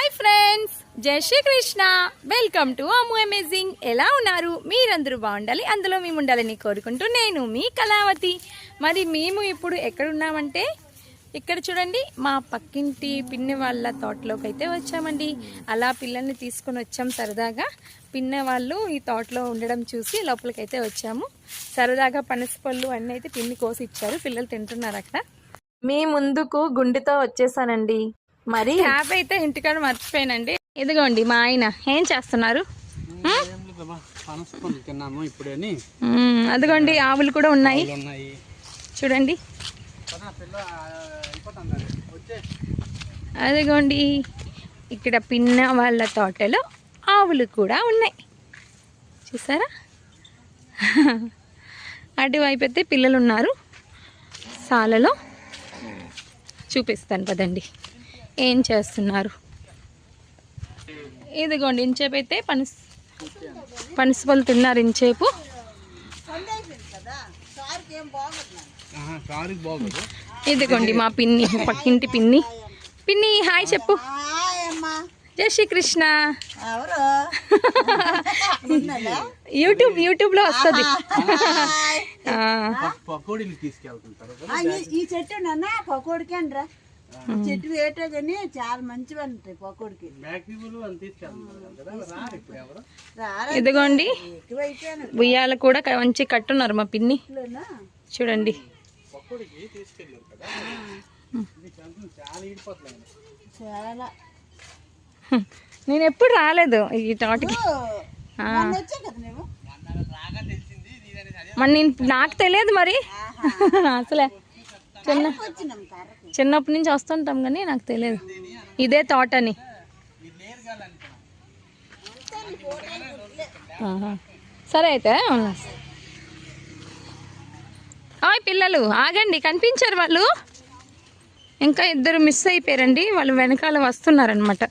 Hi friends, జై Shrikrishna. Welcome to Ammu amazing. ఎలా ఉన్నారు? మీరందరూ బాగుండాలి, అందులో మేము ఉండాలని కోరుకుంటూ నేను మీ కళావతి. మరి మేము ఇప్పుడు ఎక్కడున్నామంటే ఇక్కడ చూడండి, మా పక్కింటి పిన్ని వాళ్ళ తోటలోకి అయితే వచ్చామండి. అలా పిల్లల్ని తీసుకొని వచ్చాం సరదాగా. పిన్న వాళ్ళు ఈ తోటలో ఉండడం చూసి లోపలికైతే వచ్చాము. సరదాగా పనసపళ్ళు అన్నీ అయితే పిన్ని కోసి ఇచ్చారు, పిల్లలు తింటున్నారు అక్కడ. మీ ముందుకు గుండెతో వచ్చేసానండి. మరి హ్యాపీ అయితే ఇంటికాడ మర్చిపోయానండి. ఇదిగోండి మా ఆయన ఏం చేస్తున్నారు. అదిగోండి ఆవులు కూడా ఉన్నాయి చూడండి. అదిగోండి ఇక్కడ పిన్న వాళ్ళ తోటలో ఆవులు కూడా ఉన్నాయి చూసారా. అటువైపు అయితే పిల్లలు ఉన్నారు సాలలో. చూపిస్తాను పదండి ఏం చేస్తున్నారు. ఇదిగోండి ఇంచేపు అయితే పనసపళ్ళు తిన్నారు. ఇంచేపు ఇదిగోండి మా పిన్ని, పక్కింటి పిన్ని. పిన్ని హాయ్ చెప్పు. జై శ్రీకృష్ణ. యూట్యూబ్ లో వస్తుంది. చెట్టు వేటే కానీ చాలా మంచివి ఉంటాయి పకోడికి. ఇదిగోండి ఉయ్యాల కూడా మంచి కట్టున్నారు మా పిన్ని చూడండి. నేను ఎప్పుడు రాలేదు ఈ తోటకి. మరి నాకు తెలియదు మరి అసలే. చిన్నప్పటి నుంచి వస్తుంటాం కానీ నాకు తెలియదు ఇదే తోటని. సరే అయితే హాయ్ పిల్లలు ఆగండి, కనిపించారు వాళ్ళు. ఇంకా ఇద్దరు మిస్ అయిపోయారండి, వాళ్ళు వెనకాల వస్తున్నారనమాట.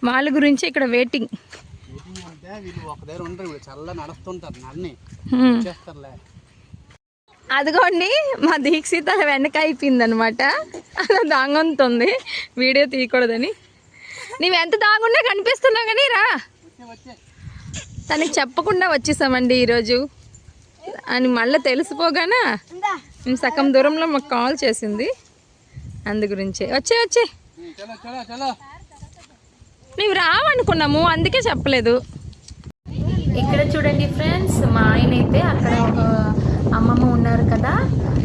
వాళ్ళ గురించి ఇక్కడ వెయిటింగ్. అదిగోండి మా దీక్షిత వెనక అయిపోయింది అనమాట. అలా దాంగుంటుంది, వీడియో తీయకూడదని. నీవెంత దాగున్నా కనిపిస్తున్నావు కానీ రా. తనకి చెప్పకుండా వచ్చేసామండి ఈరోజు అని. మళ్ళీ తెలిసిపోగానా మేము సగం దూరంలో మాకు కాల్ చేసింది, అందు గురించే వచ్చే మేము రావనుకున్నాము, అందుకే చెప్పలేదు. ఇక్కడ చూడండి ఫ్రెండ్స్, మా ఆయన అయితే అక్కడ ఒక అమ్మమ్మ ఉన్నారు కదా,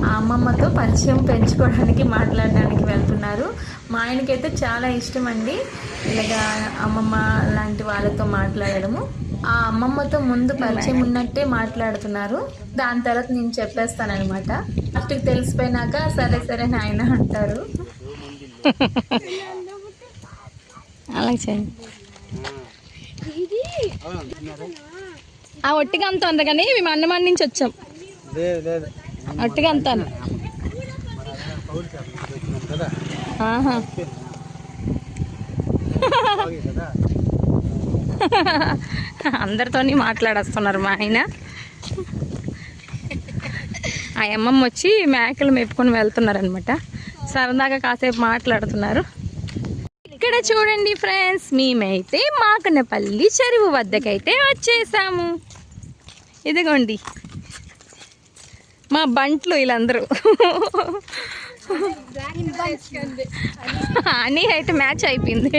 ఆ అమ్మమ్మతో పరిచయం పెంచుకోవడానికి మాట్లాడడానికి వెళ్తున్నారు. మా ఆయనకైతే చాలా ఇష్టం అండి ఇలాగా అమ్మమ్మ లాంటి వాళ్ళతో మాట్లాడడము. ఆ అమ్మమ్మతో ముందు పరిచయం ఉన్నట్టే మాట్లాడుతున్నారు. దాని తర్వాత నేను చెప్పేస్తానమాట. ఫస్ట్కి తెలిసిపోయినాక సరే సరే నాయన అంటారు. అలా చేయండి. ఆ ఒట్టిగా అంత ఉంది కానీ మేము అన్నమాన్ నుంచి వచ్చాం. ఒట్టిగా అంతాను అందరితోని మాట్లాడేస్తున్నారు మా ఆయన. ఆ అమ్మమ్మ వచ్చి మేకలు మేపుకొని వెళ్తున్నారు అనమాట. సరదాగా కాసేపు మాట్లాడుతున్నారు. ఇక్కడ చూడండి ఫ్రెండ్స్, మేమైతే మాకనపల్లి చెరువు వద్దకైతే వచ్చేసాము. ఇదిగోండి మా బంట్లు వీళ్ళందరూ. అని అయితే మ్యాచ్ అయిపోయింది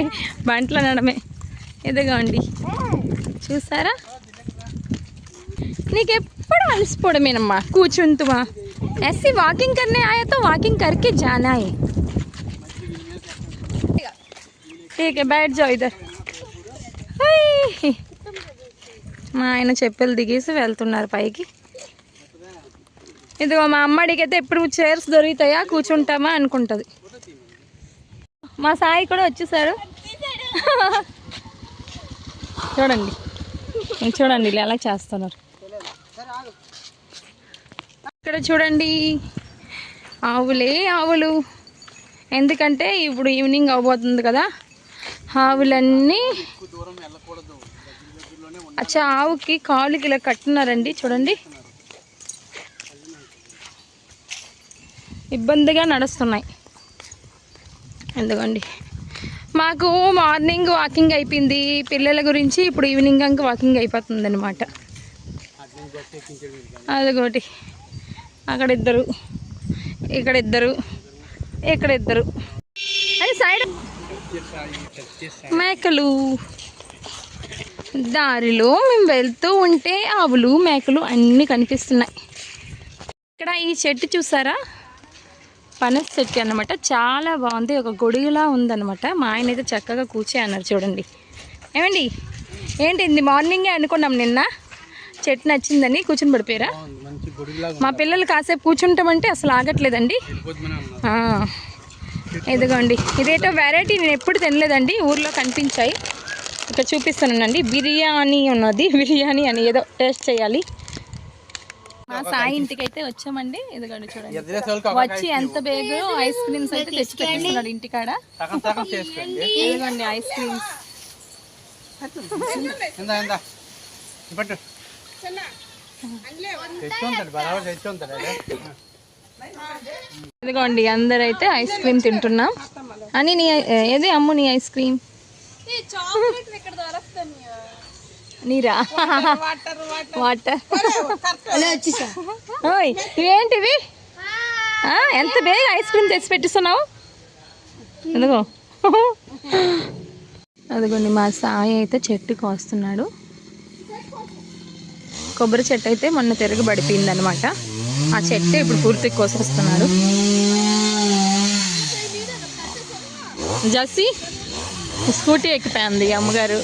బంట్లు అనడమే. ఇదిగోండి చూసారా, నీకు ఎప్పుడు అలసిపోవడమేనమ్మా. కూర్చుంటుమా ऐसे वॉकिंग करने आया तो वॉकिंग करके जाना है. ठीक है बैठ जाओ इधर. మా ఆయన చెప్పులు దిగేసి వెళ్తున్నారు పైకి. ఇదిగో మా అమ్మడికైతే ఎప్పుడు చైర్స్ దొరుకుతాయా కూర్చుంటామా అనుకుంటుంది. మా సాయి కూడా వచ్చేసాడు చూడండి. చూడండి ఎలా చేస్తున్నారు. ఇక్కడ చూడండి ఆవులే ఆవులు. ఎందుకంటే ఇప్పుడు ఈవినింగ్ అవబోతుంది కదా, ఆవులన్నీ. అచ్చా ఆవుకి కాలుకి ఇలా కట్టున్నారండి చూడండి. ఇబ్బందిగా నడుస్తున్నాయి. ఎందుకండి మాకు మార్నింగ్ వాకింగ్ అయిపోయింది పిల్లల గురించి, ఇప్పుడు ఈవినింగ్ అంక వాకింగ్ అయిపోతుంది అనమాట. అదొకటి, అక్కడ ఇద్దరు, ఇక్కడ ఇద్దరు, ఇక్కడ ఇద్దరు, అది సైడ్ మేకలు. దారిలో మేము వెళ్తూ ఉంటే ఆవులు మేకలు అన్నీ కనిపిస్తున్నాయి. ఇక్కడ ఈ చెట్టు చూసారా, పనస చెట్టు అన్నమాట. చాలా బాగుంది, ఒక గొడుగులా ఉందన్నమాట. మా ఆయన అయితే చక్కగా కూర్చే అన్నారు చూడండి. ఏమండి ఏంటి ఇది మార్నింగే అనుకున్నాం నిన్న, చెట్టు నచ్చిందని కూర్చుని పడిపోయారా? మా పిల్లలు కాసేపు కూర్చుంటామంటే అసలు ఆగట్లేదండి. ఇదిగోండి, ఇదేటో వెరైటీ, నేను ఎప్పుడు తినలేదండి, ఊర్లో కనిపించాయి. ఇక్కడ చూపిస్తానండి, బిర్యానీ ఉన్నది, బిర్యానీ అని ఏదో టేస్ట్ చేయాలి. మా సాయి ఇంటికి అయితే వచ్చామండి. ఇదిగోండి చూడండి, వచ్చి ఎంత బేగో ఐస్ క్రీమ్స్ అయితే తెచ్చి పెట్టిస్తున్నాడు ఇంటికాడ. ఇదిగోండి ఐస్ క్రీమ్స్. ఇదిగోండి అందరైతే ఐస్ క్రీమ్ తింటున్నాం. అని నీ ఏది అమ్ము నీ ఐస్ క్రీమ్ నీరా వాటర్. ఇవేంటివి, ఎంత బేగా ఐస్ క్రీమ్ తెచ్చి పెట్టిస్తున్నావు? అదిగో అదిగోండి మా సాయి అయితే చెట్టుకు వస్తున్నాడు. కొబ్బరి చెట్టు అయితే మొన్న తిరగబడిపోయింది అనమాట. ఆ చెట్టు ఇప్పుడు పూర్తిగా కోసేస్తున్నాడు. జస్సి స్కూటీ ఎక్కిపోయింది అమ్మగారు.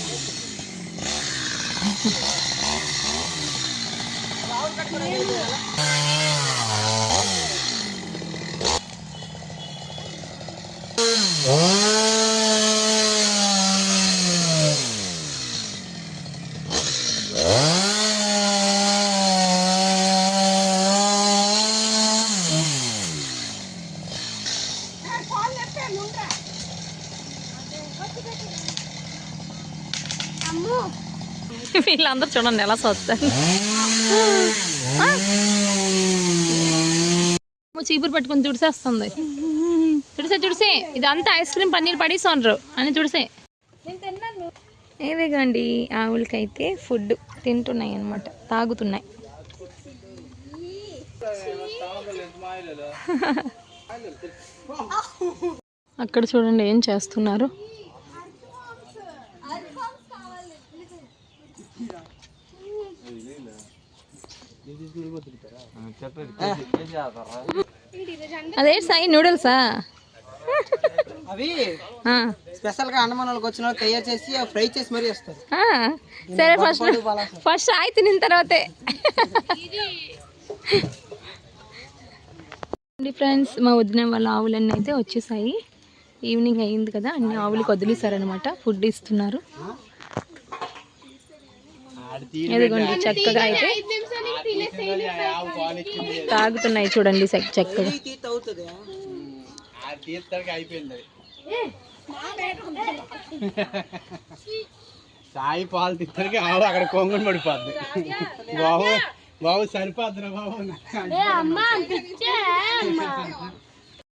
వీళ్ళందరూ చూడండి ఎలా చూస్తారు. చీపురు పట్టుకుని తుడిసేస్తుంది. తుడిసే ఇదంతా ఐస్ క్రీమ్ పన్నీర్ పడేసోనరు అని తుడిసే. ఏవేగండి ఆవులకైతే ఫుడ్ తింటున్నాయి అన్నమాట, తాగుతున్నాయి. అక్కడ చూడండి ఏం చేస్తున్నారు. అదే సాయి నూడిల్సా? అవి స్పెషల్ గా అన్నమానాలకు వచ్చిన వాళ్ళు తయారు చేసి ఫ్రై చేసి మరీ వస్తారు. సరే ఫస్ట్ ఆయి తినిన తర్వాతే. ఫ్రెండ్స్ మా వదిన వాళ్ళ ఆవులన్నీ అయితే వచ్చేసాయి. ఈవినింగ్ అయ్యింది కదా, అన్ని ఆవులకి వదిలేసారనమాట, ఫుడ్ ఇస్తున్నారు. ఎదుగుండి చక్కగా అయితే తాగుతున్నాయి చూడండి చక్కగా. సాయి పాలు తిత్తరికి ఆవు అక్కడ కొంగుని పడిపోద్ది. బాబు బాబు సరిపోద్దురా బాబు.